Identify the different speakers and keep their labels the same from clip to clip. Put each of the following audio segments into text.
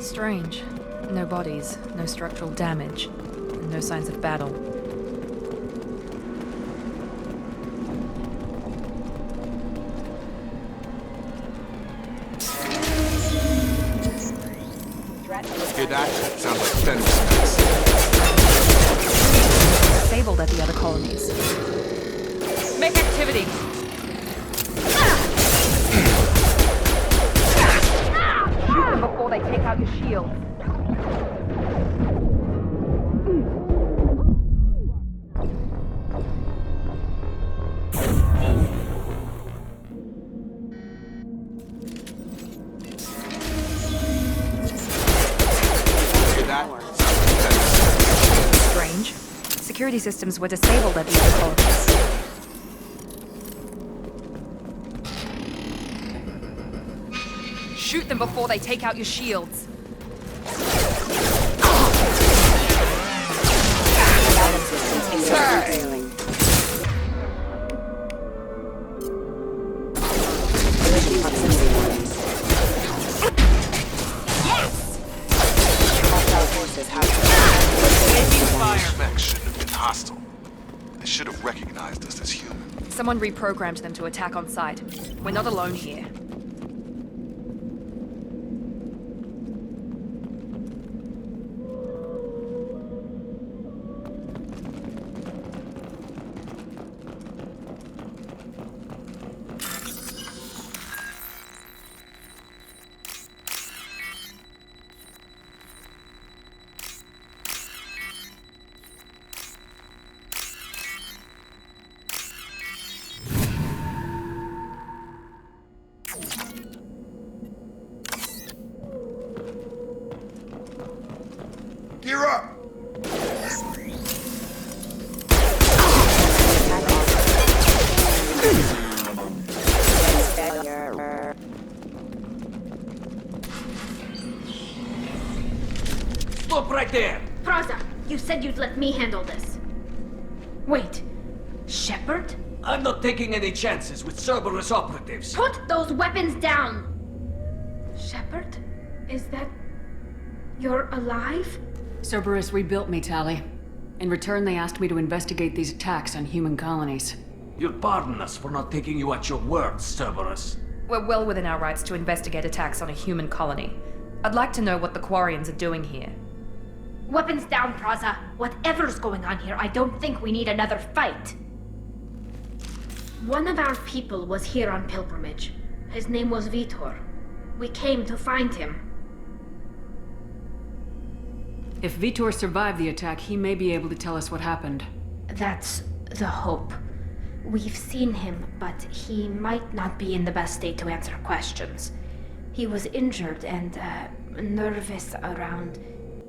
Speaker 1: Strange. No bodies, no structural damage, and no signs of battle.
Speaker 2: Good action. Sounds like fence.
Speaker 1: Disabled at the other colonies. Make activity! Shoot them before they take out your shield. Strange. Security systems were disabled at the other colonies. Shoot them before they take out your shields.
Speaker 2: Should have been hostile. They should have recognized us as human.
Speaker 1: Someone reprogrammed them to attack on sight. We're not alone here.
Speaker 2: Gear up!
Speaker 3: Stop right there!
Speaker 4: Praza, you said you'd let me handle this. Wait, Shepard?
Speaker 3: I'm not taking any chances with Cerberus operatives.
Speaker 4: Put those weapons down! Shepard? Is that... you're alive?
Speaker 5: Cerberus rebuilt me, Tali. In return, they asked me to investigate these attacks on human colonies.
Speaker 3: You'll pardon us for not taking you at your word, Cerberus.
Speaker 1: We're well within our rights to investigate attacks on a human colony. I'd like to know what the Quarians are doing here.
Speaker 4: Weapons down, Praza. Whatever's going on here, I don't think we need another fight. One of our people was here on pilgrimage. His name was Vitor. We came to find him.
Speaker 5: If Vitor survived the attack, he may be able to tell us what happened.
Speaker 4: That's the hope. We've seen him, but he might not be in the best state to answer questions. He was injured and, nervous around...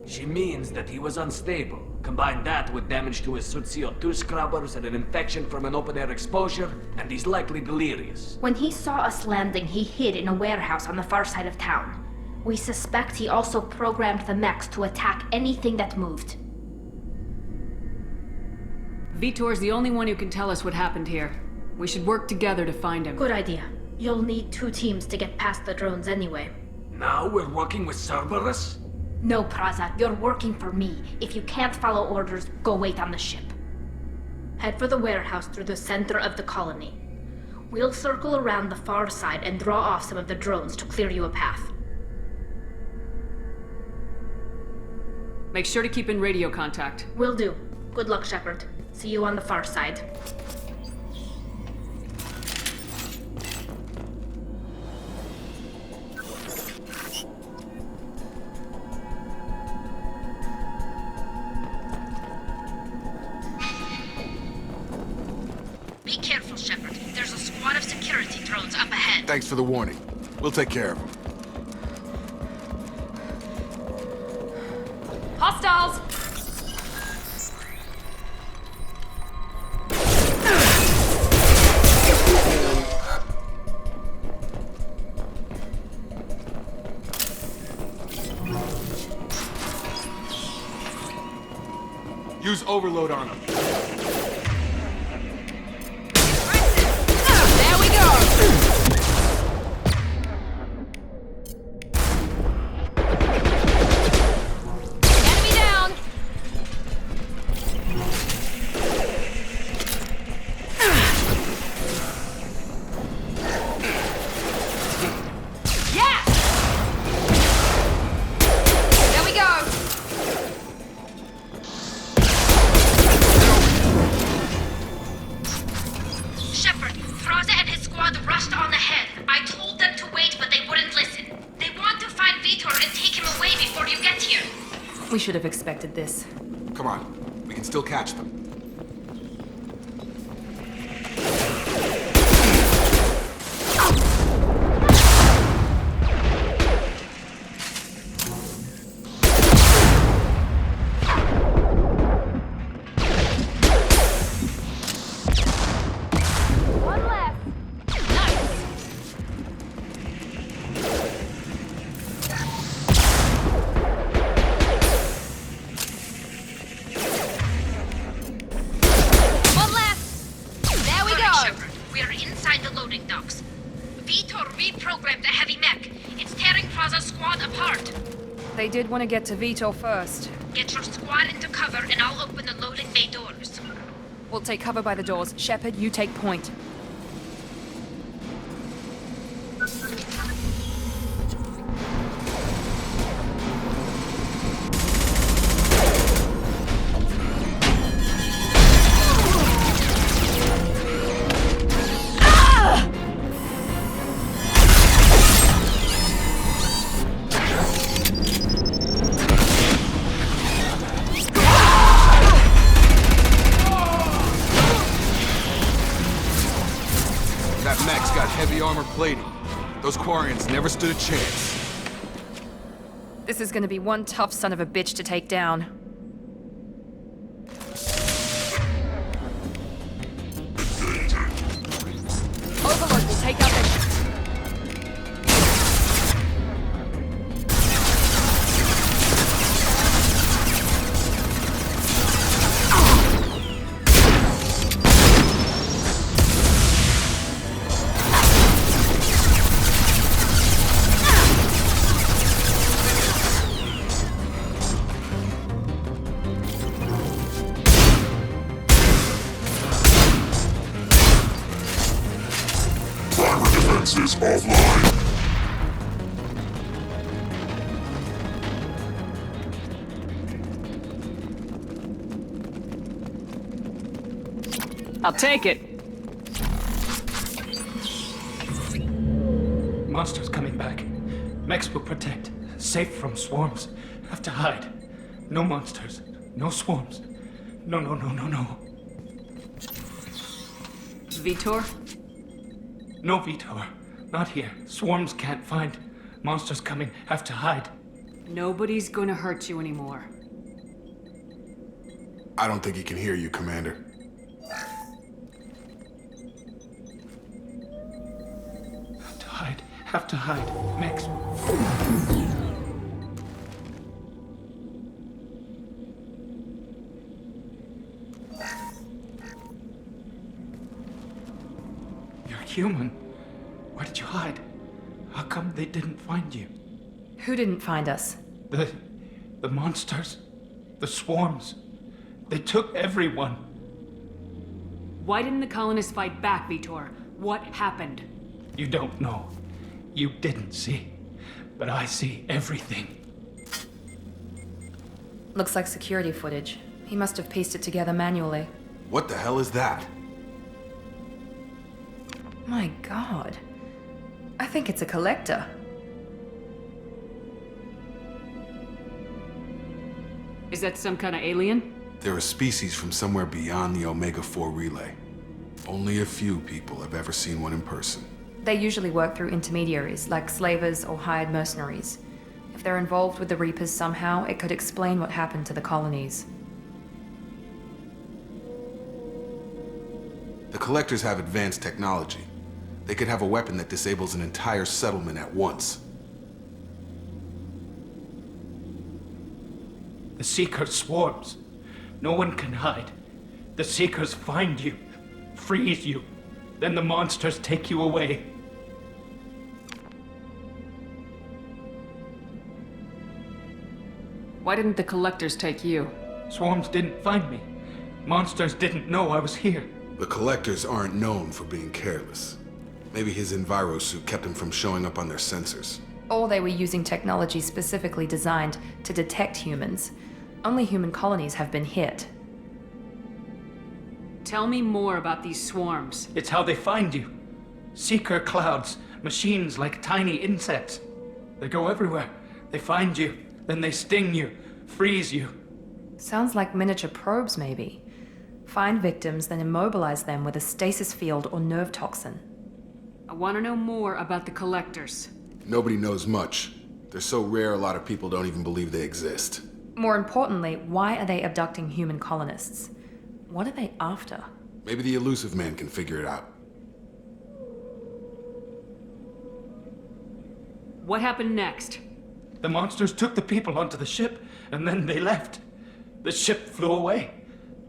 Speaker 3: She means that he was unstable. Combine that with damage to his suit CO2 scrubbers and an infection from an open-air exposure, and he's likely delirious.
Speaker 4: When he saw us landing, he hid in a warehouse on the far side of town. We suspect he also programmed the mechs to attack anything that moved.
Speaker 5: Vitor's the only one who can tell us what happened here. We should work together to find him.
Speaker 4: Good idea. You'll need 2 teams to get past the drones anyway.
Speaker 3: Now we're working with Cerberus?
Speaker 4: No, Praza, you're working for me. If you can't follow orders, go wait on the ship. Head for the warehouse through the center of the colony. We'll circle around the far side and draw off some of the drones to clear you a path.
Speaker 5: Make sure to keep in radio contact.
Speaker 4: Will do. Good luck, Shepard. See you on the far side. Be careful, Shepard. There's a squad of security drones up ahead.
Speaker 2: Thanks for the warning. We'll take care of them.
Speaker 1: Hostiles!
Speaker 2: Use overload on them.
Speaker 1: There we go!
Speaker 4: you get here?
Speaker 1: We should have expected this.
Speaker 2: Come on, we can still catch them.
Speaker 4: One left. Nice. One left. There we go. Shepard, we are inside the loading docks. Vitor reprogrammed the heavy mech. It's tearing Plaza's squad apart.
Speaker 1: They did want to get to Vito first.
Speaker 4: Get your squad into cover and I'll open the loading bay doors.
Speaker 1: We'll take cover by the doors. Shepard, you take point.
Speaker 2: That mech's got heavy armor plating. Those Quarians never stood a chance.
Speaker 1: This is gonna be one tough son of a bitch to take down. Overload will take out their...
Speaker 6: Defenses offline.
Speaker 5: I'll take it.
Speaker 3: Monsters coming back. Mechs will protect. Safe from swarms. Have to hide. No monsters. No swarms. No.
Speaker 5: Vitor?
Speaker 3: No, Vitor. Not here. Swarms can't find. Monsters coming. Have to hide.
Speaker 5: Nobody's gonna hurt you anymore.
Speaker 6: I don't think he can hear you, Commander.
Speaker 3: Have to hide. Have to hide. Mechs. You're human. Where did you hide? How come they didn't find you?
Speaker 1: Who didn't find us?
Speaker 3: The monsters. The swarms. They took everyone.
Speaker 5: Why didn't the colonists fight back, Vitor? What happened?
Speaker 3: You don't know. You didn't see. But I see everything.
Speaker 1: Looks like security footage. He must have pieced it together manually.
Speaker 2: What the hell is that?
Speaker 1: My god. I think it's a collector.
Speaker 5: Is that some kind of alien?
Speaker 2: They're a species from somewhere beyond the Omega-4 relay. Only a few people have ever seen one in person.
Speaker 1: They usually work through intermediaries, like slavers or hired mercenaries. If they're involved with the Reapers somehow, it could explain what happened to the colonies.
Speaker 2: The Collectors have advanced technology. They could have a weapon that disables an entire settlement at once.
Speaker 3: The Seeker swarms. No one can hide. The Seekers find you, freeze you. Then the monsters take you away.
Speaker 5: Why didn't the collectors take you?
Speaker 3: Swarms didn't find me. Monsters didn't know I was here.
Speaker 2: The Collectors aren't known for being careless. Maybe his Enviro suit kept him from showing up on their sensors.
Speaker 1: Or they were using technology specifically designed to detect humans. Only human colonies have been hit.
Speaker 5: Tell me more about these swarms.
Speaker 3: It's how they find you. Seeker clouds, machines like tiny insects. They go everywhere. They find you,
Speaker 7: Then they sting you, freeze you.
Speaker 1: Sounds like miniature probes, maybe. Find victims, then immobilize them with a stasis field or nerve toxin.
Speaker 5: I want to know more about the collectors.
Speaker 2: Nobody knows much. They're so rare, a lot of people don't even believe they exist.
Speaker 1: More importantly, why are they abducting human colonists? What are they after?
Speaker 2: Maybe the elusive man can figure it out.
Speaker 5: What happened next?
Speaker 7: The monsters took the people onto the ship, and then they left. The ship flew away.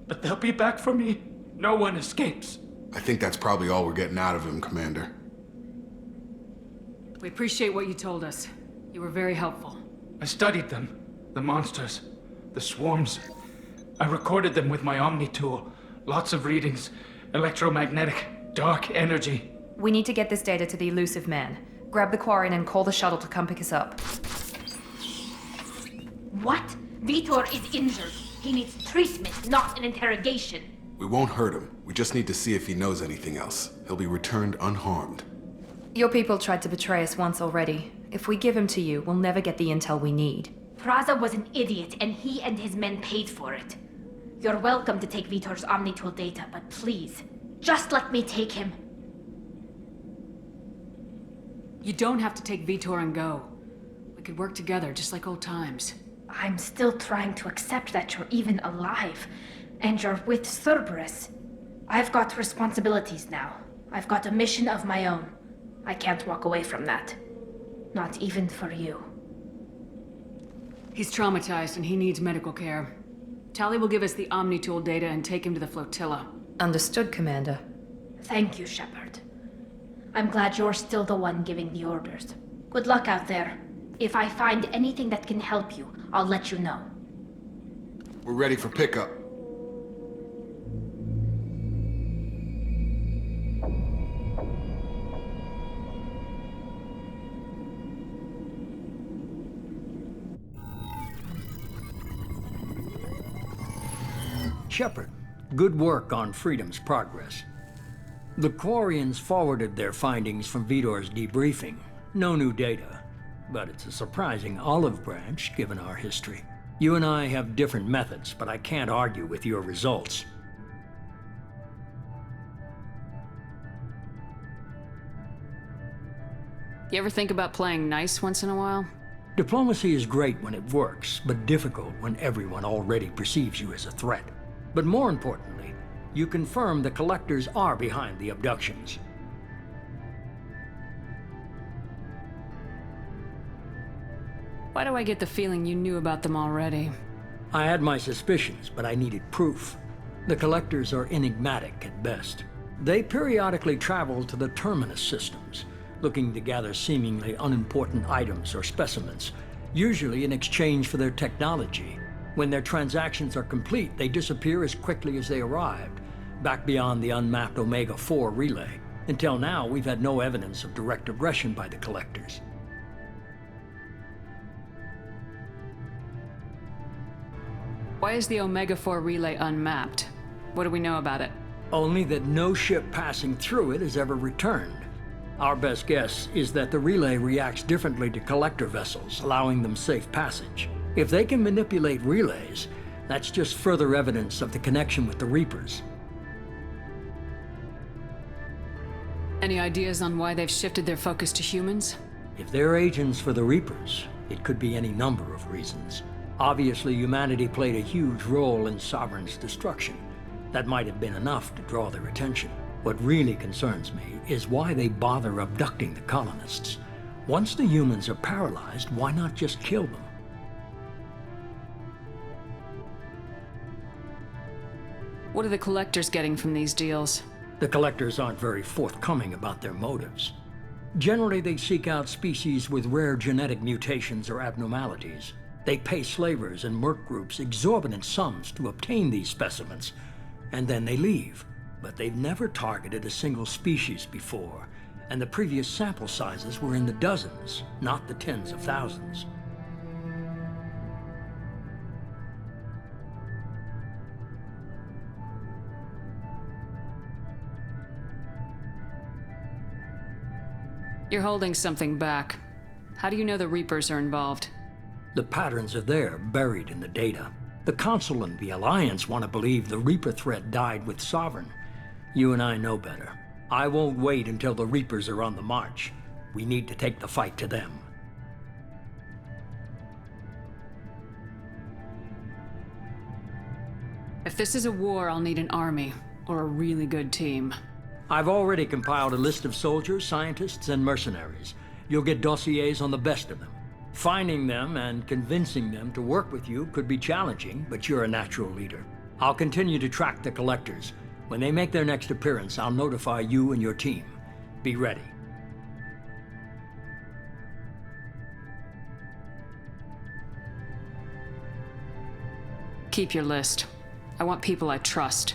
Speaker 7: But they'll be back for me. No one escapes.
Speaker 2: I think that's probably all we're getting out of him, Commander.
Speaker 5: We appreciate what you told us. You were very helpful.
Speaker 7: I studied them. The monsters. The swarms. I recorded them with my Omni tool. Lots of readings. Electromagnetic. Dark energy.
Speaker 1: We need to get this data to the elusive man. Grab the Quarian and call the shuttle to come pick us up.
Speaker 4: What? Vitor is injured. He needs treatment, not an interrogation.
Speaker 2: We won't hurt him. We just need to see if he knows anything else. He'll be returned unharmed.
Speaker 1: Your people tried to betray us once already. If we give him to you, we'll never get the intel we need.
Speaker 4: Praza was an idiot, and he and his men paid for it. You're welcome to take Vitor's Omnitool data, but please, just let me take him.
Speaker 5: You don't have to take Vitor and go. We could work together, just like old times.
Speaker 4: I'm still trying to accept that you're even alive, and you're with Cerberus. I've got responsibilities now. I've got a mission of my own. I can't walk away from that. Not even for you.
Speaker 5: He's traumatized and he needs medical care. Tali will give us the Omnitool data and take him to the flotilla.
Speaker 1: Understood, Commander.
Speaker 4: Thank you, Shepard. I'm glad you're still the one giving the orders. Good luck out there. If I find anything that can help you, I'll let you know.
Speaker 2: We're ready for pickup.
Speaker 8: Shepard, good work on Freedom's progress. The Quarians forwarded their findings from Vitor's debriefing. No new data, but it's a surprising olive branch given our history. You and I have different methods, but I can't argue with your results.
Speaker 5: You ever think about playing nice once in a while?
Speaker 8: Diplomacy is great when it works, but difficult when everyone already perceives you as a threat. But more importantly, you confirm the collectors are behind the abductions.
Speaker 5: Why do I get the feeling you knew about them already?
Speaker 8: I had my suspicions, but I needed proof. The collectors are enigmatic at best. They periodically travel to the terminus systems, looking to gather seemingly unimportant items or specimens, usually in exchange for their technology. When their transactions are complete, they disappear as quickly as they arrived, back beyond the unmapped Omega-4 relay. Until now, we've had no evidence of direct aggression by the collectors.
Speaker 5: Why is the Omega-4 relay unmapped? What do we know about it?
Speaker 8: Only that no ship passing through it has ever returned. Our best guess is that the relay reacts differently to collector vessels, allowing them safe passage. If they can manipulate relays, that's just further evidence of the connection with the Reapers.
Speaker 5: Any ideas on why they've shifted their focus to humans?
Speaker 8: If they're agents for the Reapers, it could be any number of reasons. Obviously, humanity played a huge role in Sovereign's destruction. That might have been enough to draw their attention. What really concerns me is why they bother abducting the colonists. Once the humans are paralyzed, why not just kill them?
Speaker 5: What are the collectors getting from these deals?
Speaker 8: The collectors aren't very forthcoming about their motives. Generally, they seek out species with rare genetic mutations or abnormalities. They pay slavers and merc groups exorbitant sums to obtain these specimens, and then they leave. But they've never targeted a single species before, and the previous sample sizes were in the dozens, not the tens of thousands.
Speaker 5: You're holding something back. How do you know the Reapers are involved?
Speaker 8: The patterns are there, buried in the data. The Council and the Alliance want to believe the Reaper threat died with Sovereign. You and I know better. I won't wait until the Reapers are on the march. We need to take the fight to them.
Speaker 5: If this is a war, I'll need an army, or a really good team.
Speaker 8: I've already compiled a list of soldiers, scientists, and mercenaries. You'll get dossiers on the best of them. Finding them and convincing them to work with you could be challenging, but you're a natural leader. I'll continue to track the collectors. When they make their next appearance, I'll notify you and your team. Be ready.
Speaker 5: Keep your list. I want people I trust.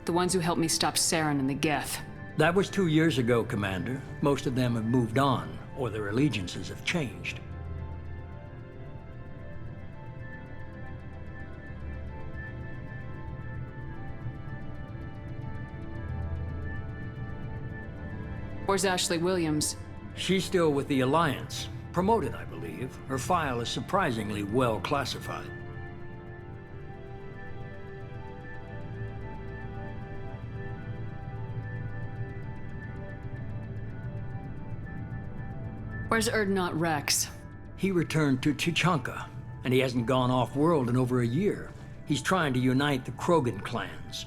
Speaker 5: The ones who helped me stop Saren and the Geth.
Speaker 8: That was 2 years ago, Commander. Most of them have moved on, or their allegiances have changed.
Speaker 5: Where's Ashley Williams?
Speaker 8: She's still with the Alliance. Promoted, I believe. Her file is surprisingly well classified.
Speaker 5: Where's Erdnot Rex?
Speaker 8: He returned to Chichanka, and he hasn't gone off-world in over a year. He's trying to unite the Krogan clans.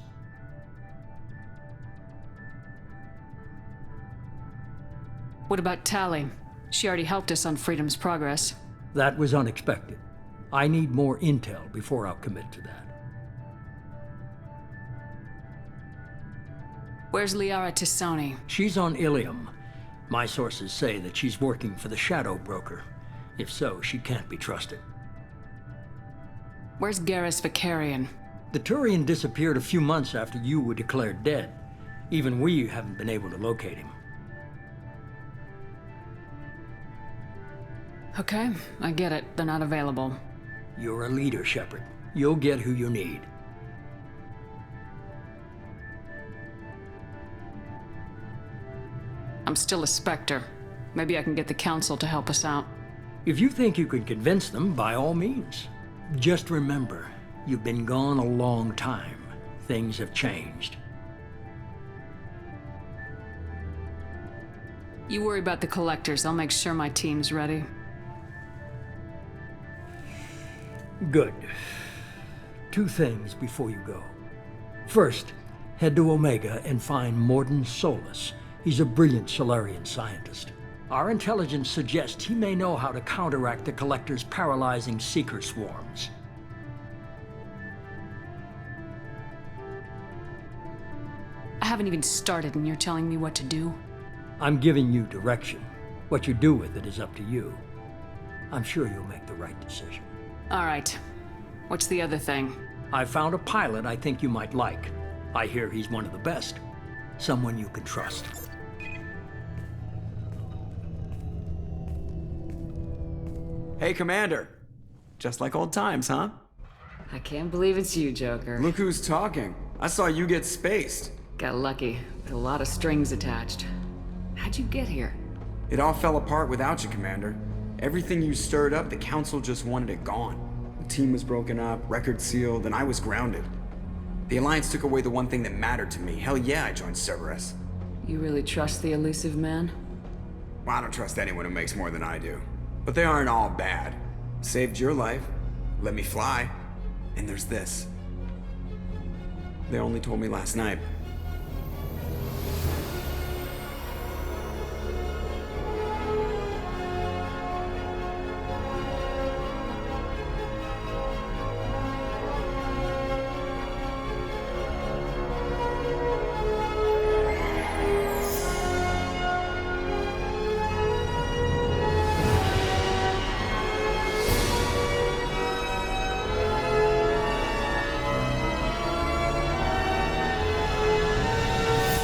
Speaker 5: What about Tali? She already helped us on Freedom's Progress.
Speaker 8: That was unexpected. I need more intel before I'll commit to that.
Speaker 5: Where's Liara Tisoni?
Speaker 8: She's on Ilium. My sources say that she's working for the Shadow Broker. If so, she can't be trusted.
Speaker 5: Where's Garrus Vicarian?
Speaker 8: The Turian disappeared a few months after you were declared dead. Even we haven't been able to locate him.
Speaker 5: Okay, I get it. They're not available.
Speaker 8: You're a leader, Shepard. You'll get who you need.
Speaker 5: I'm still a Spectre. Maybe I can get the Council to help us out.
Speaker 8: If you think you can convince them, by all means. Just remember, you've been gone a long time. Things have changed.
Speaker 5: You worry about the Collectors. I'll make sure my team's ready.
Speaker 8: Good. 2 things before you go. First, head to Omega and find Mordin Solus. He's a brilliant Solarian scientist. Our intelligence suggests he may know how to counteract the Collector's paralyzing Seeker swarms.
Speaker 5: I haven't even started and you're telling me what to do?
Speaker 8: I'm giving you direction. What you do with it is up to you. I'm sure you'll make the right decision.
Speaker 5: All right. What's the other thing?
Speaker 8: I found a pilot I think you might like. I hear he's one of the best. Someone you can trust.
Speaker 9: Hey, Commander. Just like old times, huh?
Speaker 5: I can't believe it's you, Joker.
Speaker 9: Look who's talking. I saw you get spaced.
Speaker 5: Got lucky, with a lot of strings attached. How'd you get here?
Speaker 9: It all fell apart without you, Commander. Everything you stirred up, the Council just wanted it gone. The team was broken up, record sealed, and I was grounded. The Alliance took away the one thing that mattered to me. Hell yeah, I joined Cerberus.
Speaker 5: You really trust the elusive man?
Speaker 9: Well, I don't trust anyone who makes more than I do. But they aren't all bad. Saved your life, let me fly, and there's this. They only told me last night.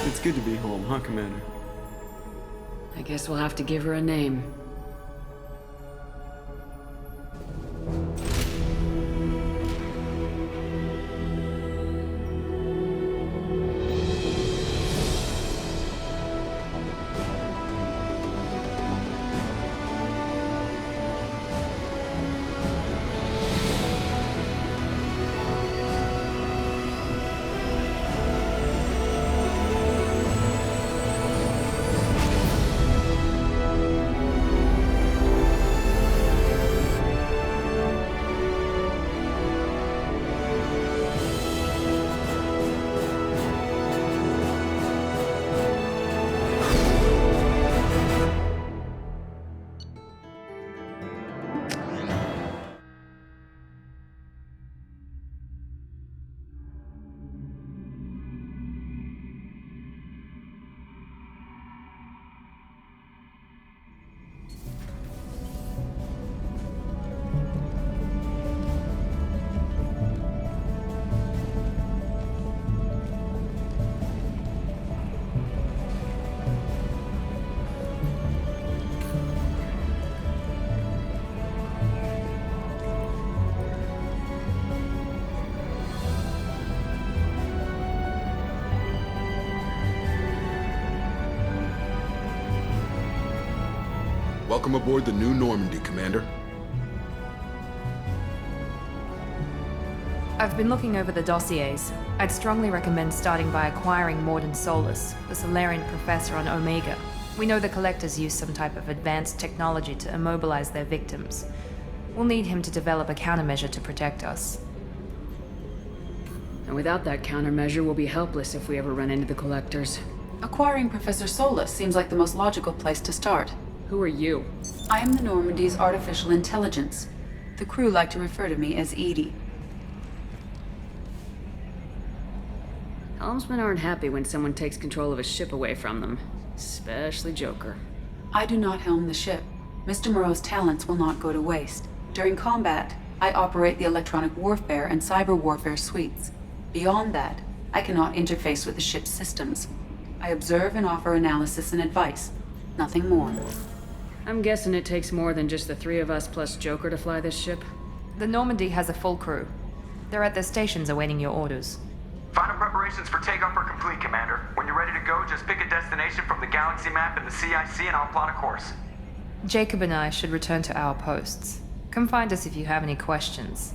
Speaker 9: It's good to be home, huh, Commander?
Speaker 5: I guess we'll have to give her a name.
Speaker 2: Welcome aboard the new Normandy, Commander.
Speaker 1: I've been looking over the dossiers. I'd strongly recommend starting by acquiring Morden Solus, the Solarian professor on Omega. We know the Collectors use some type of advanced technology to immobilize their victims. We'll need him to develop a countermeasure to protect us.
Speaker 5: And without that countermeasure, we'll be helpless if we ever run into the Collectors.
Speaker 10: Acquiring Professor Solus seems like the most logical place to start.
Speaker 5: Who are you?
Speaker 10: I am the Normandy's artificial intelligence. The crew like to refer to me as Edie.
Speaker 5: Helmsmen aren't happy when someone takes control of a ship away from them. Especially Joker.
Speaker 10: I do not helm the ship. Mr. Moreau's talents will not go to waste. During combat, I operate the electronic warfare and cyber warfare suites. Beyond that, I cannot interface with the ship's systems. I observe and offer analysis and advice. Nothing more.
Speaker 5: I'm guessing it takes more than just the three of us plus Joker to fly this ship.
Speaker 1: The Normandy has a full crew. They're at their stations awaiting your orders.
Speaker 11: Final preparations for takeoff are complete, Commander. When you're ready to go, just pick a destination from the galaxy map in the CIC and I'll plot a course.
Speaker 1: Jacob and I should return to our posts. Come find us if you have any questions.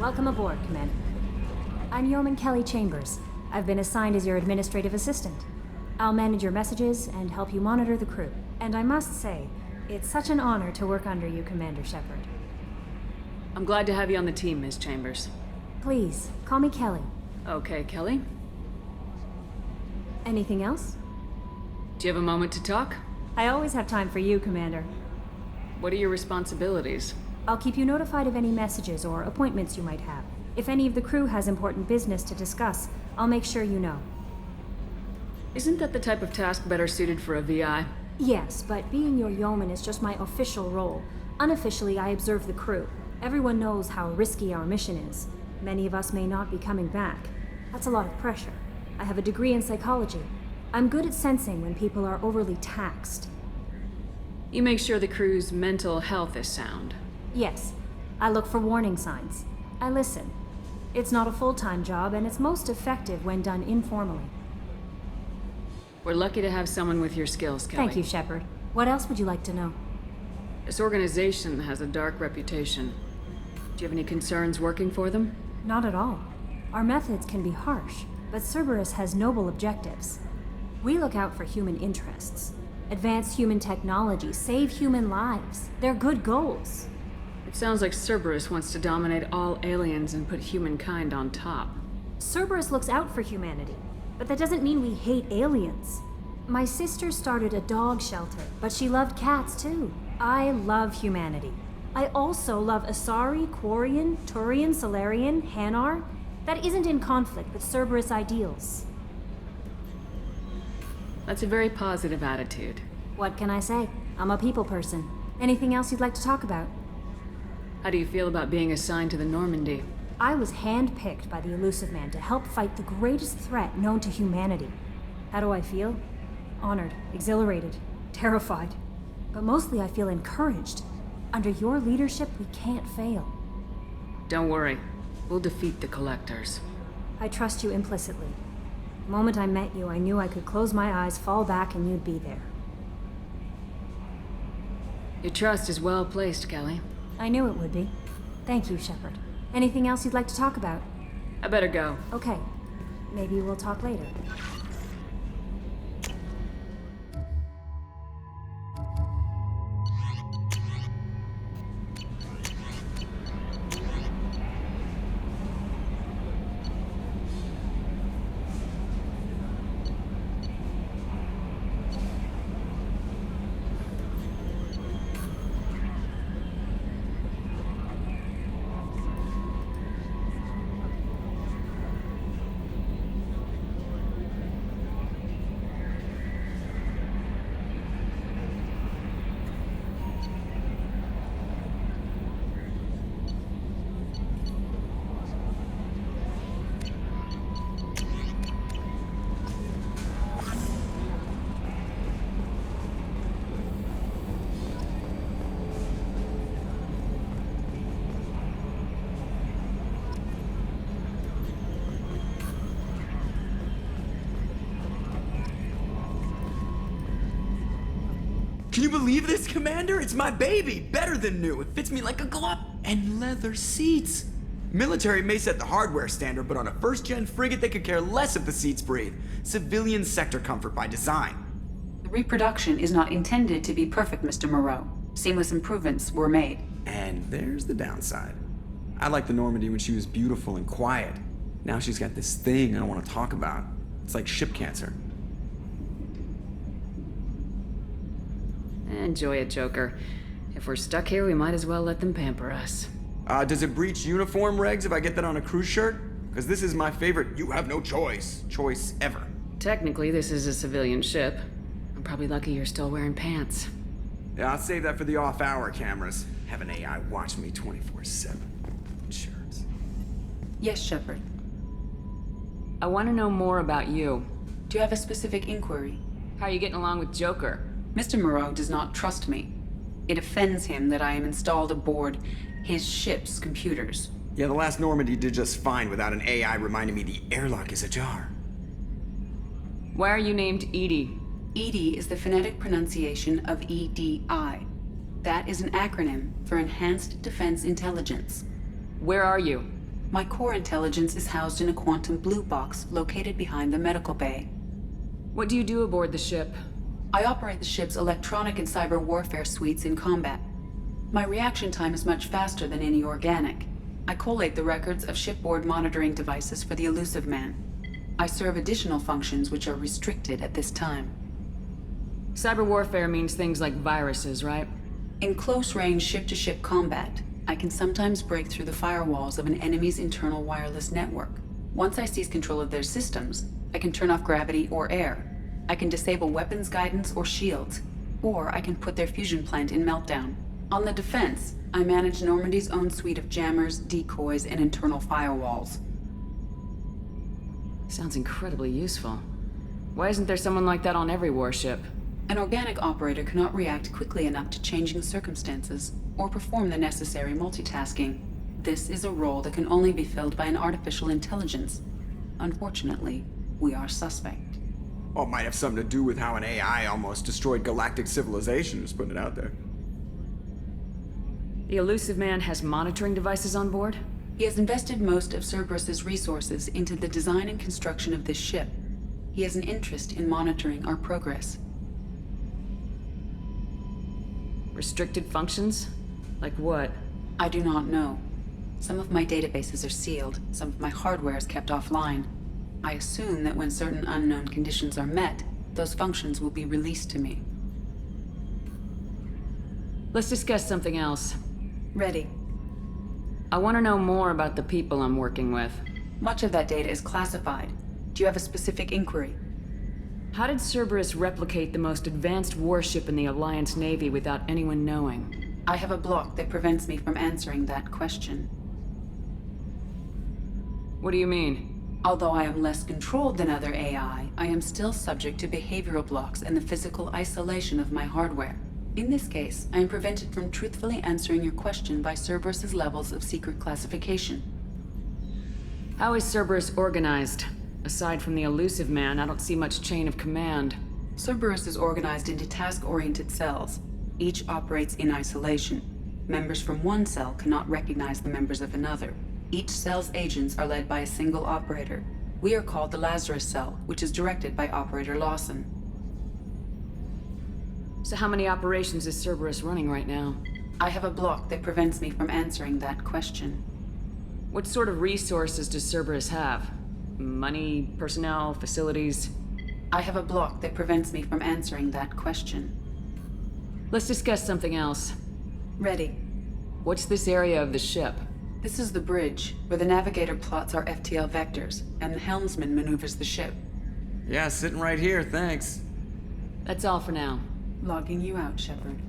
Speaker 12: Welcome aboard, Commander. I'm Yeoman Kelly Chambers. I've been assigned as your administrative assistant. I'll manage your messages and help you monitor the crew. And I must say, it's such an honor to work under you, Commander Shepard.
Speaker 5: I'm glad to have you on the team, Ms. Chambers.
Speaker 12: Please, call me Kelly.
Speaker 5: Okay, Kelly.
Speaker 12: Anything else?
Speaker 5: Do you have a moment to talk?
Speaker 12: I always have time for you, Commander.
Speaker 5: What are your responsibilities?
Speaker 12: I'll keep you notified of any messages or appointments you might have. If any of the crew has important business to discuss, I'll make sure you know.
Speaker 5: Isn't that the type of task better suited for a VI?
Speaker 12: Yes, but being your yeoman is just my official role. Unofficially, I observe the crew. Everyone knows how risky our mission is. Many of us may not be coming back. That's a lot of pressure. I have a degree in psychology. I'm good at sensing when people are overly taxed.
Speaker 5: You make sure the crew's mental health is sound.
Speaker 12: Yes. I look for warning signs. I listen. It's not a full-time job, and it's most effective when done informally.
Speaker 5: We're lucky to have someone with your skills, Kelly.
Speaker 12: Thank you, Shepard. What else would you like to know?
Speaker 5: This organization has a dark reputation. Do you have any concerns working for them?
Speaker 12: Not at all. Our methods can be harsh, but Cerberus has noble objectives. We look out for human interests. Advance human technology, save human lives. They're good goals.
Speaker 5: It sounds like Cerberus wants to dominate all aliens and put humankind on top.
Speaker 12: Cerberus looks out for humanity, but that doesn't mean we hate aliens. My sister started a dog shelter, but she loved cats too. I love humanity. I also love Asari, Quarian, Turian, Solarian, Hanar. That isn't in conflict with Cerberus ideals.
Speaker 5: That's a very positive attitude.
Speaker 12: What can I say? I'm a people person. Anything else you'd like to talk about?
Speaker 5: How do you feel about being assigned to the Normandy?
Speaker 12: I was handpicked by the Elusive Man to help fight the greatest threat known to humanity. How do I feel? Honored, exhilarated, terrified. But mostly I feel encouraged. Under your leadership, we can't fail.
Speaker 5: Don't worry. We'll defeat the Collectors.
Speaker 12: I trust you implicitly. The moment I met you, I knew I could close my eyes, fall back, and you'd be there.
Speaker 5: Your trust is well placed, Kelly.
Speaker 12: I knew it would be. Thank you, Shepard. Anything else you'd like to talk about?
Speaker 5: I better go.
Speaker 12: Okay. Maybe we'll talk later.
Speaker 9: Can you believe this, Commander? It's my baby! Better than new. It fits me like a glove. And leather seats. Military may set the hardware standard, but on a first-gen frigate, they could care less if the seats breathe. Civilian sector comfort by design.
Speaker 10: The reproduction is not intended to be perfect, Mr. Moreau. Seamless improvements were made.
Speaker 9: And there's the downside. I liked the Normandy when she was beautiful and quiet. Now she's got this thing I don't want to talk about. It's like ship cancer.
Speaker 5: Enjoy it, Joker. If we're stuck here, we might as well let them pamper us.
Speaker 9: Does it breach uniform regs if I get that on a cruise shirt? Because this is my favorite you have no choice ever.
Speaker 5: Technically, this is a civilian ship. I'm probably lucky you're still wearing pants.
Speaker 9: Yeah, I'll save that for the off-hour cameras. Have an AI watch me 24/7. Shirts.
Speaker 10: Yes, Shepard.
Speaker 5: I want to know more about you.
Speaker 10: Do you have a specific inquiry?
Speaker 5: How are you getting along with Joker?
Speaker 10: Mr. Moreau does not trust me. It offends him that I am installed aboard his ship's computers.
Speaker 9: Yeah, the last Normandy did just fine without an AI reminding me the airlock is ajar.
Speaker 5: Why are you named Edie?
Speaker 10: EDI is the phonetic pronunciation of EDI. That is an acronym for Enhanced Defense Intelligence.
Speaker 5: Where are you?
Speaker 10: My core intelligence is housed in a quantum blue box located behind the medical bay.
Speaker 5: What do you do aboard the ship?
Speaker 10: I operate the ship's electronic and cyber warfare suites in combat. My reaction time is much faster than any organic. I collate the records of shipboard monitoring devices for the Elusive Man. I serve additional functions which are restricted at this time.
Speaker 5: Cyber warfare means things like viruses, right?
Speaker 10: In close-range ship-to-ship combat, I can sometimes break through the firewalls of an enemy's internal wireless network. Once I seize control of their systems, I can turn off gravity or air. I can disable weapons guidance or shields, or I can put their fusion plant in meltdown. On the defense, I manage Normandy's own suite of jammers, decoys, and internal firewalls.
Speaker 5: Sounds incredibly useful. Why isn't there someone like that on every warship?
Speaker 10: An organic operator cannot react quickly enough to changing circumstances, or perform the necessary multitasking. This is a role that can only be filled by an artificial intelligence. Unfortunately, we are suspect.
Speaker 9: Well, it might have something to do with how an AI almost destroyed galactic civilization, just putting it out there.
Speaker 5: The Elusive Man has monitoring devices on board?
Speaker 10: He has invested most of Cerberus's resources into the design and construction of this ship. He has an interest in monitoring our progress.
Speaker 5: Restricted functions? Like what?
Speaker 10: I do not know. Some of my databases are sealed, some of my hardware is kept offline. I assume that when certain unknown conditions are met, those functions will be released to me.
Speaker 5: Let's discuss something else.
Speaker 10: Ready.
Speaker 5: I want to know more about the people I'm working with.
Speaker 10: Much of that data is classified. Do you have a specific inquiry?
Speaker 5: How did Cerberus replicate the most advanced warship in the Alliance Navy without anyone knowing?
Speaker 10: I have a block that prevents me from answering that question.
Speaker 5: What do you mean?
Speaker 10: Although I am less controlled than other AI, I am still subject to behavioral blocks and the physical isolation of my hardware. In this case, I am prevented from truthfully answering your question by Cerberus's levels of secret classification.
Speaker 5: How is Cerberus organized? Aside from the Elusive Man, I don't see much chain of command.
Speaker 10: Cerberus is organized into task-oriented cells. Each operates in isolation. Members from one cell cannot recognize the members of another. Each cell's agents are led by a single operator. We are called the Lazarus Cell, which is directed by Operator Lawson.
Speaker 5: So how many operations is Cerberus running right now?
Speaker 10: I have a block that prevents me from answering that question.
Speaker 5: What sort of resources does Cerberus have? Money, personnel, facilities?
Speaker 10: I have a block that prevents me from answering that question.
Speaker 5: Let's discuss something else.
Speaker 10: Ready.
Speaker 5: What's this area of the ship?
Speaker 10: This is the bridge, where the navigator plots our FTL vectors, and the helmsman maneuvers the ship.
Speaker 9: Yeah, sitting right here, thanks.
Speaker 5: That's all for now.
Speaker 10: Logging you out, Shepard.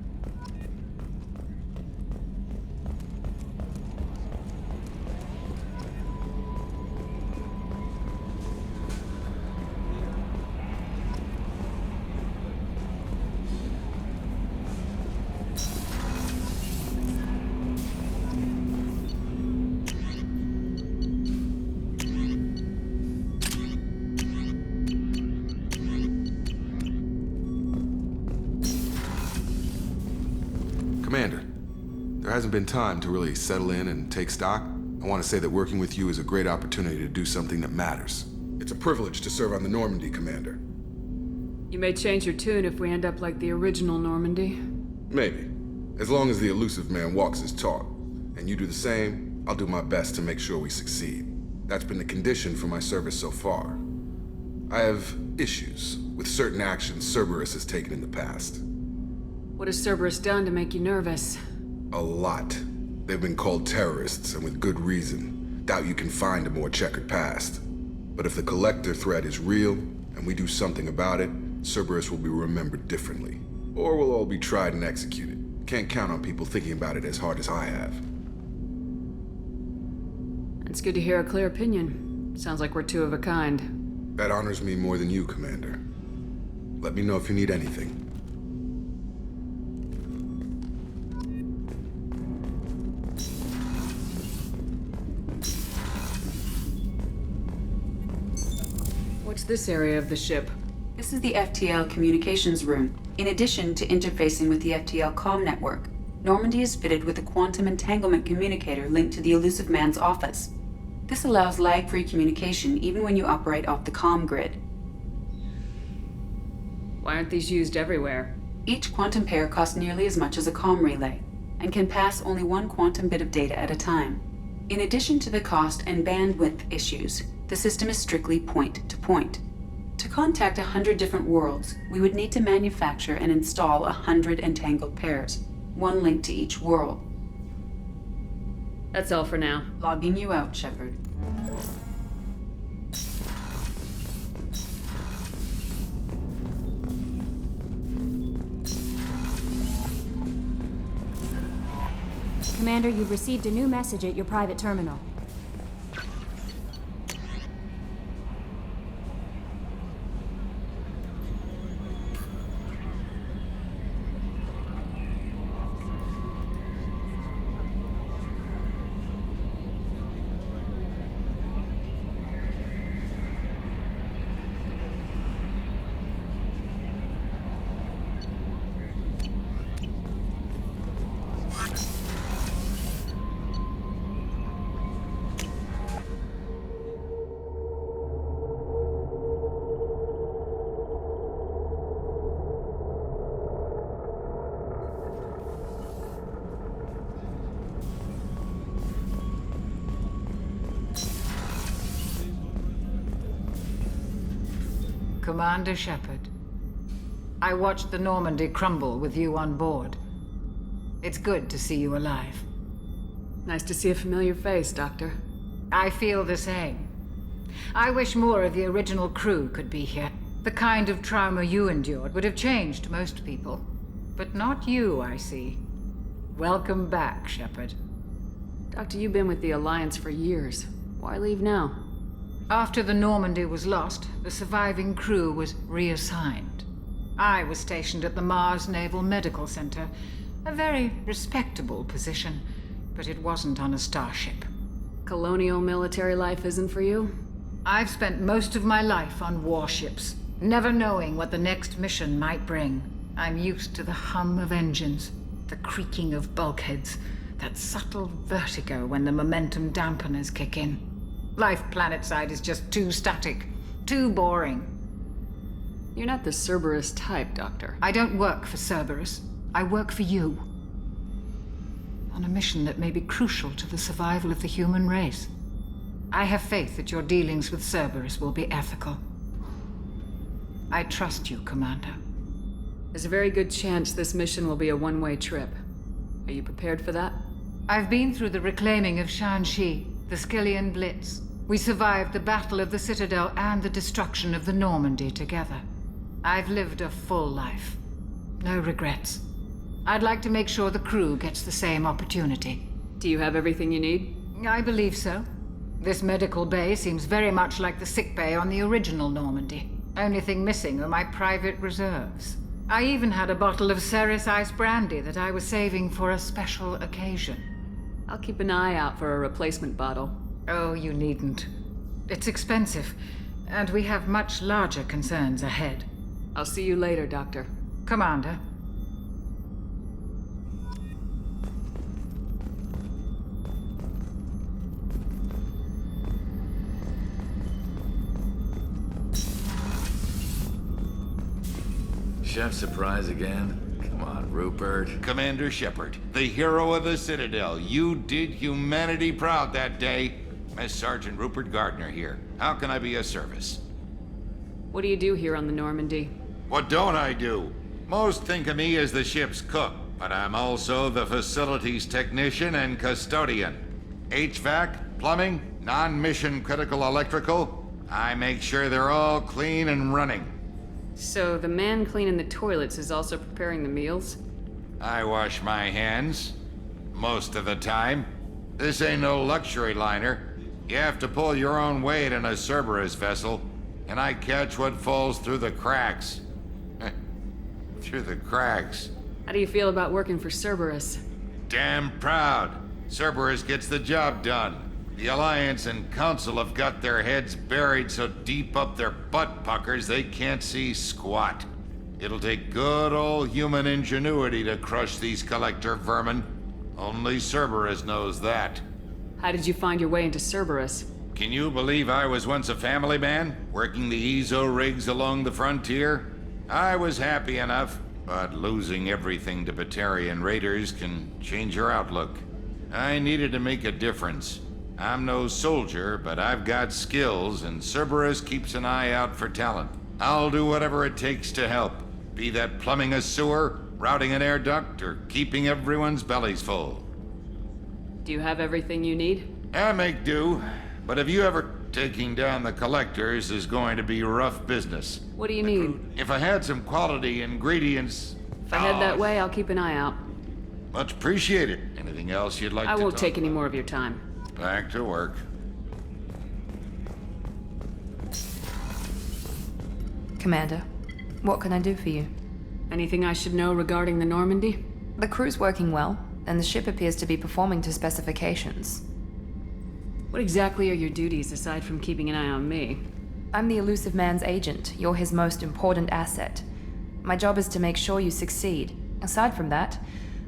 Speaker 2: Commander, there hasn't been time to really settle in and take stock. I want to say that working with you is a great opportunity to do something that matters. It's a privilege to serve on the Normandy, Commander.
Speaker 5: You may change your tune if we end up like the original Normandy.
Speaker 2: Maybe. As long as the elusive man walks his talk, and you do the same, I'll do my best to make sure we succeed. That's been the condition for my service so far. I have issues with certain actions Cerberus has taken in the past.
Speaker 5: What has Cerberus done to make you nervous?
Speaker 2: A lot. They've been called terrorists, and with good reason. Doubt you can find a more checkered past. But if the Collector threat is real, and we do something about it, Cerberus will be remembered differently. Or we'll all be tried and executed. Can't count on people thinking about it as hard as I have.
Speaker 5: It's good to hear a clear opinion. Sounds like we're two of a kind.
Speaker 2: That honors me more than you, Commander. Let me know if you need anything.
Speaker 5: What's this area of the ship?
Speaker 10: This is the FTL communications room. In addition to interfacing with the FTL comm network, Normandy is fitted with a quantum entanglement communicator linked to the elusive man's office. This allows lag-free communication even when you operate off the comm grid.
Speaker 5: Why aren't these used everywhere?
Speaker 10: Each quantum pair costs nearly as much as a comm relay, and can pass only one quantum bit of data at a time. In addition to the cost and bandwidth issues, the system is strictly point-to-point. To contact 100 different worlds, we would need to manufacture and install 100 entangled pairs, one link to each world.
Speaker 5: That's all for now.
Speaker 10: Logging you out, Shepard.
Speaker 12: Commander, you've received a new message at your private terminal.
Speaker 13: Commander Shepard, I watched the Normandy crumble with you on board. It's good to see you alive.
Speaker 5: Nice to see a familiar face, Doctor.
Speaker 13: I feel the same. I wish more of the original crew could be here. The kind of trauma you endured would have changed most people. But not you, I see. Welcome back, Shepard.
Speaker 5: Doctor, you've been with the Alliance for years. Why leave now?
Speaker 13: After the Normandy was lost, the surviving crew was reassigned. I was stationed at the Mars Naval Medical Center, a very respectable position, but it wasn't on a starship.
Speaker 5: Colonial military life isn't for you?
Speaker 13: I've spent most of my life on warships, never knowing what the next mission might bring. I'm used to the hum of engines, the creaking of bulkheads, that subtle vertigo when the momentum dampeners kick in. Life planetside is just too static, too boring.
Speaker 5: You're not the Cerberus type, Doctor.
Speaker 13: I don't work for Cerberus. I work for you. On a mission that may be crucial to the survival of the human race. I have faith that your dealings with Cerberus will be ethical. I trust you, Commander.
Speaker 5: There's a very good chance this mission will be a one-way trip. Are you prepared for that?
Speaker 13: I've been through the reclaiming of Shanxi, the Skillian Blitz. We survived the Battle of the Citadel and the destruction of the Normandy together. I've lived a full life. No regrets. I'd like to make sure the crew gets the same opportunity.
Speaker 5: Do you have everything you need?
Speaker 13: I believe so. This medical bay seems very much like the sick bay on the original Normandy. Only thing missing are my private reserves. I even had a bottle of Ceres Ice brandy that I was saving for a special occasion.
Speaker 5: I'll keep an eye out for a replacement bottle.
Speaker 13: Oh, you needn't. It's expensive, and we have much larger concerns ahead.
Speaker 5: I'll see you later, Doctor.
Speaker 13: Commander.
Speaker 14: Chef surprise again? Come on, Rupert.
Speaker 15: Commander Shepard, the hero of the Citadel. You did humanity proud that day. Mess Sergeant Rupert Gardner here. How can I be of service?
Speaker 5: What do you do here on the Normandy?
Speaker 15: What don't I do? Most think of me as the ship's cook, but I'm also the facilities technician and custodian. HVAC, plumbing, non-mission critical electrical. I make sure they're all clean and running.
Speaker 5: So the man cleaning the toilets is also preparing the meals?
Speaker 15: I wash my hands. Most of the time. This ain't no luxury liner. You have to pull your own weight in a Cerberus vessel, and I catch what falls through the cracks. Through the cracks.
Speaker 5: How do you feel about working for Cerberus?
Speaker 15: Damn proud. Cerberus gets the job done. The Alliance and Council have got their heads buried so deep up their butt puckers they can't see squat. It'll take good old human ingenuity to crush these collector vermin. Only Cerberus knows that.
Speaker 5: How did you find your way into Cerberus?
Speaker 15: Can you believe I was once a family man, working the EZO rigs along the frontier? I was happy enough, but losing everything to Batarian raiders can change your outlook. I needed to make a difference. I'm no soldier, but I've got skills, and Cerberus keeps an eye out for talent. I'll do whatever it takes to help, be that plumbing a sewer, routing an air duct, or keeping everyone's bellies full.
Speaker 5: Do you have everything you need?
Speaker 15: I make do, but if you ever taking down the collectors is going to be rough business.
Speaker 5: What do you need?
Speaker 15: If I had some quality ingredients...
Speaker 5: If I head that way, I'll keep an eye out.
Speaker 15: Much appreciated. Anything else you'd like to
Speaker 5: I won't take any
Speaker 15: about?
Speaker 5: more of your time.
Speaker 15: Back to work.
Speaker 1: Commander, what can I do for you?
Speaker 5: Anything I should know regarding the Normandy?
Speaker 1: The crew's working well, and the ship appears to be performing to specifications.
Speaker 5: What exactly are your duties aside from keeping an eye on me?
Speaker 1: I'm the Elusive Man's agent. You're his most important asset. My job is to make sure you succeed. Aside from that,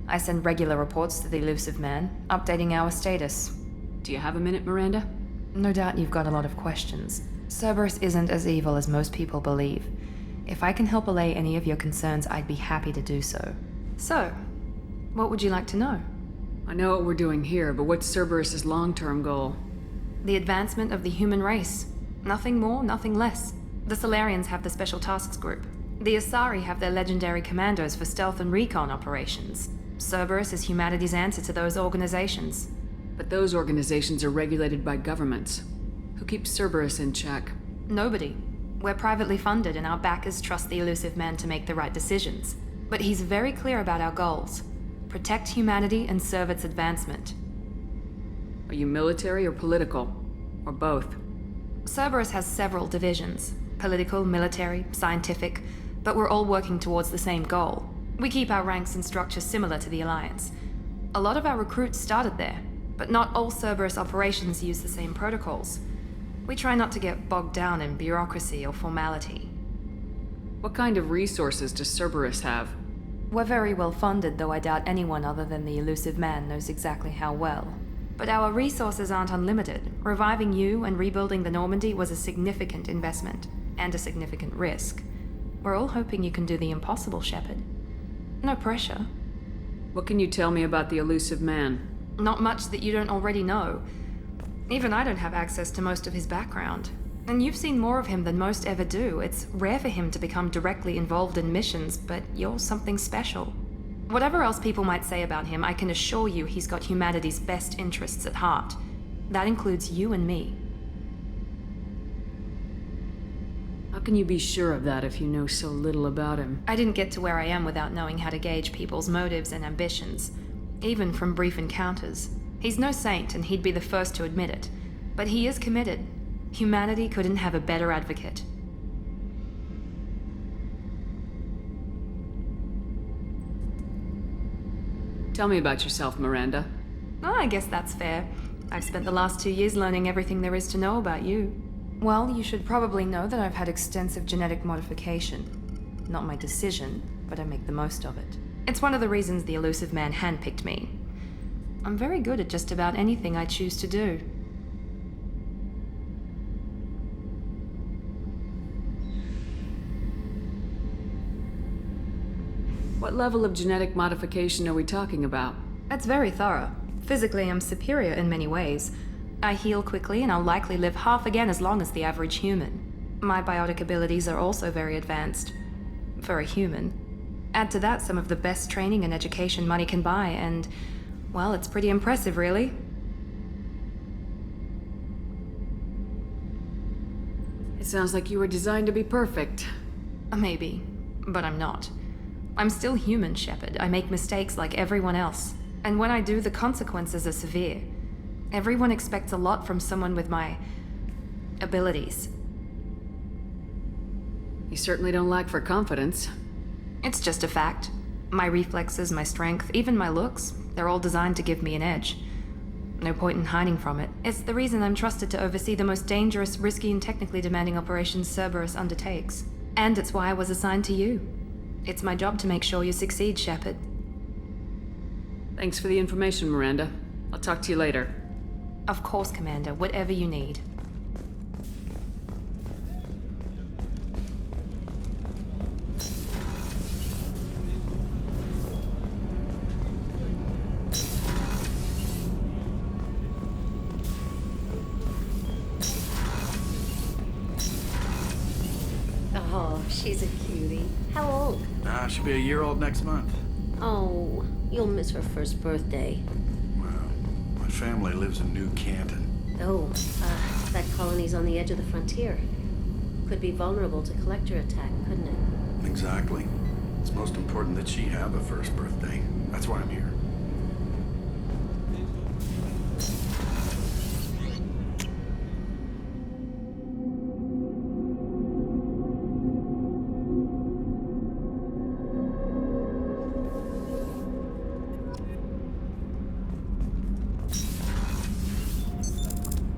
Speaker 1: I send regular reports to the Elusive Man, updating our status.
Speaker 5: Do you have a minute, Miranda?
Speaker 1: No doubt you've got a lot of questions. Cerberus isn't as evil as most people believe. If I can help allay any of your concerns, I'd be happy to do so. So, what would you like to know?
Speaker 5: I know what we're doing here, but what's Cerberus's long-term goal?
Speaker 1: The advancement of the human race. Nothing more, nothing less. The Solarians have the Special Tasks Group. The Asari have their legendary commandos for stealth and recon operations. Cerberus is humanity's answer to those organizations.
Speaker 5: But those organizations are regulated by governments. Who keeps Cerberus in check?
Speaker 1: Nobody. We're privately funded and our backers trust the Elusive Man to make the right decisions. But he's very clear about our goals. Protect humanity and serve its advancement.
Speaker 5: Are you military or political? Or both?
Speaker 1: Cerberus has several divisions. Political, military, scientific, but we're all working towards the same goal. We keep our ranks and structure similar to the Alliance. A lot of our recruits started there, but not all Cerberus operations use the same protocols. We try not to get bogged down in bureaucracy or formality.
Speaker 5: What kind of resources does Cerberus have?
Speaker 1: We're very well funded, though I doubt anyone other than the Elusive Man knows exactly how well. But our resources aren't unlimited. Reviving you and rebuilding the Normandy was a significant investment, and a significant risk. We're all hoping you can do the impossible, Shepard. No pressure.
Speaker 5: What can you tell me about the Elusive Man?
Speaker 1: Not much that you don't already know. Even I don't have access to most of his background. And you've seen more of him than most ever do. It's rare for him to become directly involved in missions, but you're something special. Whatever else people might say about him, I can assure you he's got humanity's best interests at heart. That includes you and me.
Speaker 5: How can you be sure of that if you know so little about him?
Speaker 1: I didn't get to where I am without knowing how to gauge people's motives and ambitions, even from brief encounters. He's no saint, and he'd be the first to admit it. But he is committed. Humanity couldn't have a better advocate.
Speaker 5: Tell me about yourself, Miranda.
Speaker 1: Oh, I guess that's fair. I've spent the last 2 years learning everything there is to know about you. Well, you should probably know that I've had extensive genetic modification. Not my decision, but I make the most of it. It's one of the reasons the Elusive Man handpicked me. I'm very good at just about anything I choose to do.
Speaker 5: What level of genetic modification are we talking about?
Speaker 1: That's very thorough. Physically, I'm superior in many ways. I heal quickly, and I'll likely live half again as long as the average human. My biotic abilities are also very advanced. For a human. Add to that some of the best training and education money can buy, and, well, it's pretty impressive, really.
Speaker 5: It sounds like you were designed to be perfect.
Speaker 1: Maybe, but I'm not. I'm still human, Shepard. I make mistakes like everyone else. And when I do, the consequences are severe. Everyone expects a lot from someone with my abilities.
Speaker 5: You certainly don't lack for confidence.
Speaker 1: It's just a fact. My reflexes, my strength, even my looks, they're all designed to give me an edge. No point in hiding from it. It's the reason I'm trusted to oversee the most dangerous, risky, and technically demanding operations Cerberus undertakes. And it's why I was assigned to you. It's my job to make sure you succeed, Shepard.
Speaker 5: Thanks for the information, Miranda. I'll talk to you later.
Speaker 1: Of course, Commander. Whatever you need.
Speaker 16: Oh, she's a cutie. How old?
Speaker 17: She'll be a year old next month.
Speaker 16: Oh, you'll miss her first birthday.
Speaker 17: Well, my family lives in New Canton.
Speaker 16: Oh, that colony's on the edge of the frontier. Could be vulnerable to collector attack, couldn't it?
Speaker 17: Exactly. It's most important that she have a first birthday. That's why I'm here.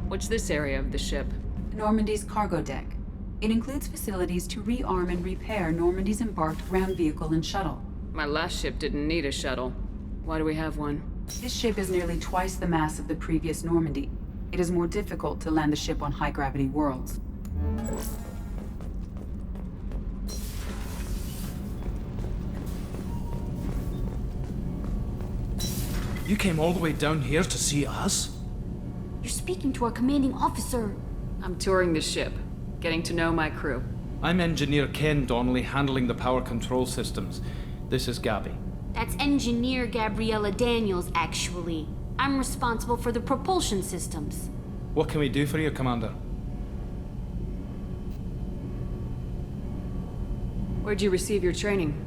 Speaker 5: What's this area of the ship?
Speaker 10: Normandy's cargo deck. It includes facilities to rearm and repair Normandy's embarked ground vehicle and shuttle.
Speaker 5: My last ship didn't need a shuttle. Why do we have one?
Speaker 10: This ship is nearly twice the mass of the previous Normandy. It is more difficult to land the ship on high-gravity worlds.
Speaker 7: You came all the way down here to see us?
Speaker 4: You're speaking to our commanding officer.
Speaker 5: I'm touring the ship, getting to know my crew.
Speaker 7: I'm Engineer Ken Donnelly, handling the power control systems. This is Gabby.
Speaker 4: That's Engineer Gabriella Daniels, actually. I'm responsible for the propulsion systems.
Speaker 7: What can we do for you, Commander?
Speaker 5: Where'd you receive your training?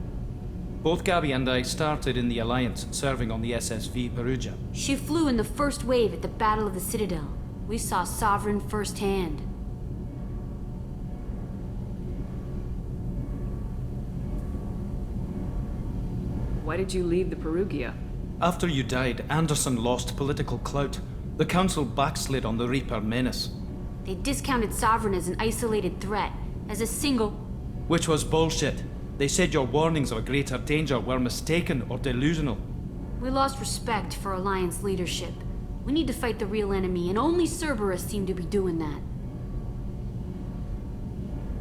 Speaker 7: Both Gabby and I started in the Alliance, serving on the SSV Perugia.
Speaker 4: She flew in the first wave at the Battle of the Citadel. We saw Sovereign firsthand.
Speaker 5: Why did you leave the Perugia?
Speaker 7: After you died, Anderson lost political clout. The Council backslid on the Reaper menace.
Speaker 4: They discounted Sovereign as an isolated threat, as a single...
Speaker 7: Which was bullshit. They said your warnings of a greater danger were mistaken or delusional.
Speaker 4: We lost respect for Alliance leadership. We need to fight the real enemy, and only Cerberus seem to be doing that.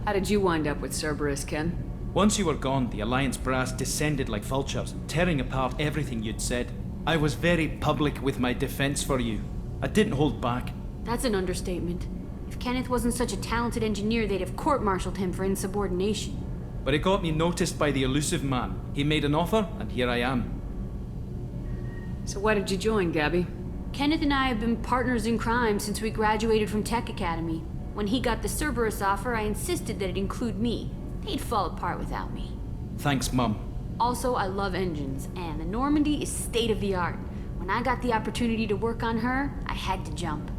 Speaker 5: How did you wind up with Cerberus, Ken?
Speaker 7: Once you were gone, the Alliance brass descended like vultures, tearing apart everything you'd said. I was very public with my defense for you. I didn't hold back.
Speaker 4: That's an understatement. If Kenneth wasn't such a talented engineer, they'd have court-martialed him for insubordination.
Speaker 7: But it got me noticed by the elusive man. He made an offer, and here I am.
Speaker 5: So why did you join, Gabby?
Speaker 4: Kenneth and I have been partners in crime since we graduated from Tech Academy. When he got the Cerberus offer, I insisted that it include me. They'd fall apart without me.
Speaker 7: Thanks, Mum.
Speaker 4: Also, I love engines, and the Normandy is state-of-the-art. When I got the opportunity to work on her, I had to jump.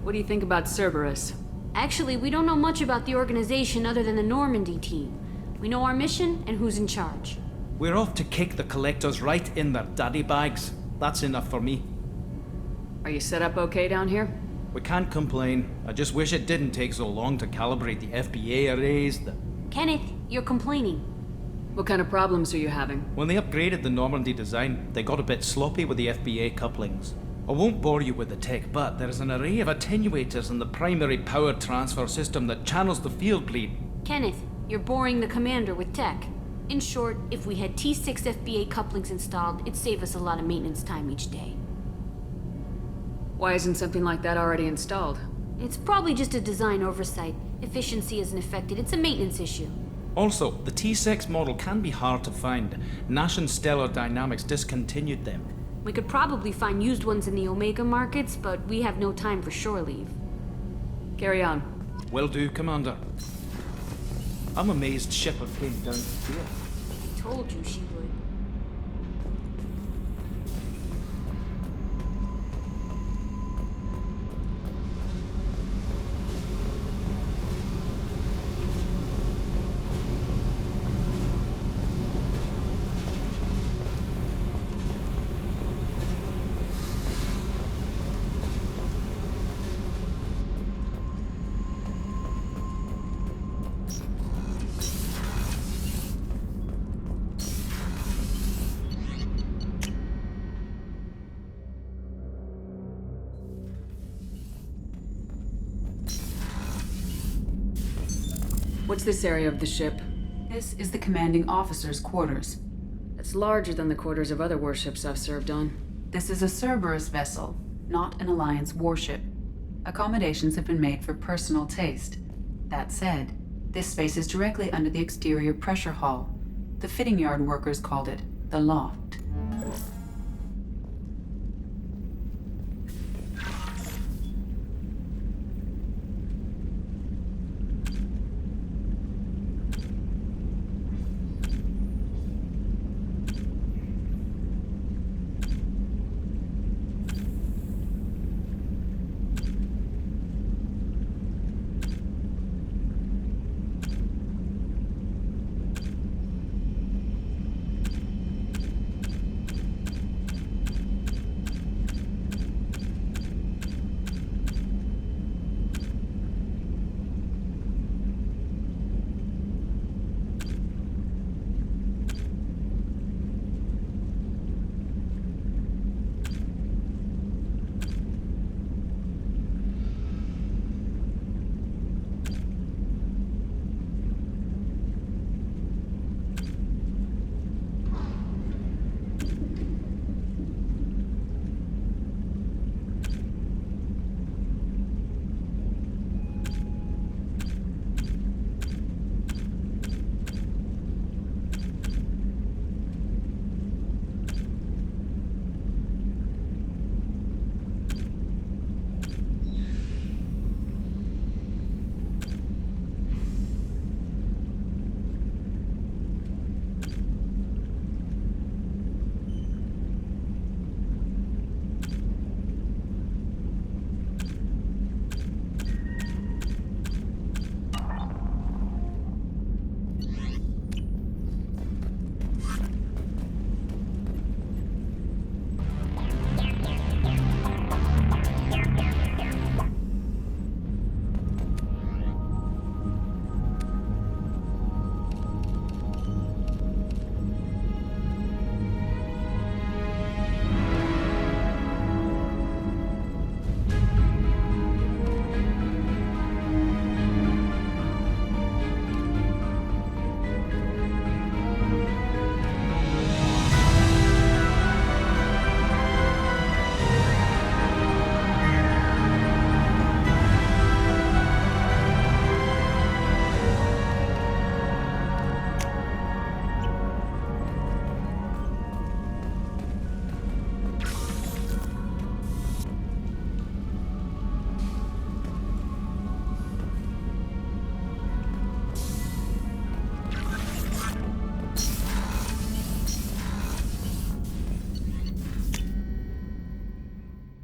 Speaker 5: What do you think about Cerberus?
Speaker 4: Actually, we don't know much about the organization other than the Normandy team. We know our mission and who's in charge.
Speaker 7: We're off to kick the Collectors right in their daddy bags. That's enough for me.
Speaker 5: Are you set up okay down here?
Speaker 7: We can't complain. I just wish it didn't take so long to calibrate the FBA arrays,
Speaker 4: Kenneth, you're complaining.
Speaker 5: What kind of problems are you having?
Speaker 7: When they upgraded the Normandy design, they got a bit sloppy with the FBA couplings. I won't bore you with the tech, but there is an array of attenuators in the primary power transfer system that channels the field bleed.
Speaker 4: Kenneth, you're boring the commander with tech.
Speaker 18: In short, if we had T6 FBA couplings installed, it'd save us a lot of maintenance time each day.
Speaker 5: Why isn't something like that already installed?
Speaker 18: It's probably just a design oversight. Efficiency isn't affected, it's a maintenance issue.
Speaker 19: Also, the T6 model can be hard to find. Nash and Stellar Dynamics discontinued them.
Speaker 18: We could probably find used ones in the Omega markets, but we have no time for shore leave.
Speaker 5: Carry on.
Speaker 19: Will do, Commander. I'm amazed Shepard came down here.
Speaker 18: I told you she would.
Speaker 5: What's this area of the ship?
Speaker 10: This is the commanding officer's quarters.
Speaker 5: It's larger than the quarters of other warships I've served on.
Speaker 10: This is a Cerberus vessel, not an Alliance warship. Accommodations have been made for personal taste. That said, this space is directly under the exterior pressure hull. The fitting yard workers called it the loft.